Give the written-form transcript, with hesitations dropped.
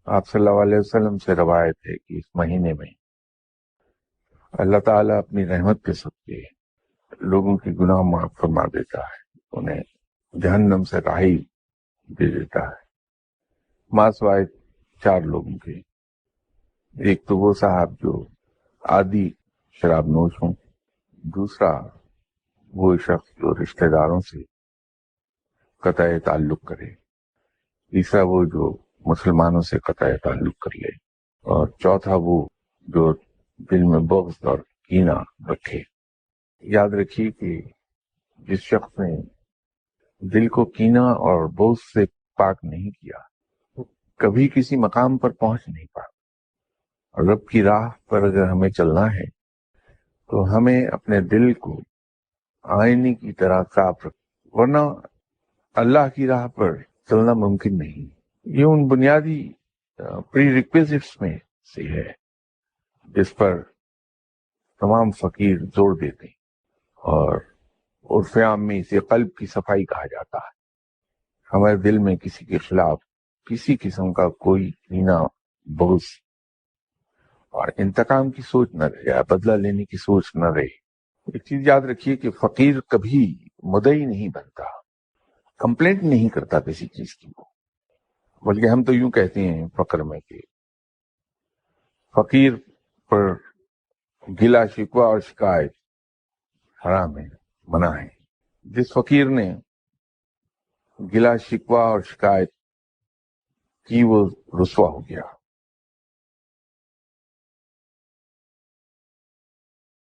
آپ صلی اللہ علیہ وسلم سے روایت ہے کہ اس مہینے میں اللہ تعالیٰ اپنی رحمت کے صدقے لوگوں کی گناہ معاف فرما دیتا ہے، انہیں جہنم سے رہائی دے دیتا ہے، ماں سوائے 4 لوگوں کے۔ ایک تو وہ صاحب جو عادی شراب نوش ہوں، دوسرا وہ شخص جو رشتہ داروں سے قطع تعلق کرے، تیسرا وہ جو مسلمانوں سے قطع تعلق کر لے، اور چوتھا وہ جو دل میں بغض اور کینہ رکھے۔ یاد رکھیے کہ جس شخص نے دل کو کینہ اور بغض سے پاک نہیں کیا وہ کبھی کسی مقام پر پہنچ نہیں پا۔ اور رب کی راہ پر اگر ہمیں چلنا ہے تو ہمیں اپنے دل کو آئینے کی طرح صاف رکھ، ورنہ اللہ کی راہ پر چلنا ممکن نہیں۔ یہ ان بنیادی پری ریکویزٹس میں سے ہے جس پر تمام فقیر زور دیتے ہیں، اور عرف عام میں اسے قلب کی صفائی کہا جاتا ہے۔ ہمارے دل میں کسی کے خلاف کسی قسم کا کوئی کینہ، بغض اور انتقام کی سوچ نہ رہے یا بدلہ لینے کی سوچ نہ رہے۔ ایک چیز یاد رکھیے کہ فقیر کبھی مدعی نہیں بنتا، کمپلینٹ نہیں کرتا کسی چیز کی، وہ بلکہ ہم تو یوں کہتے ہیں فقر میں کہ فقیر پر گلا شکوہ اور شکایت حرام ہے، منع ہے۔ جس فقیر نے گلا شکوہ اور شکایت کی وہ رسوا ہو گیا۔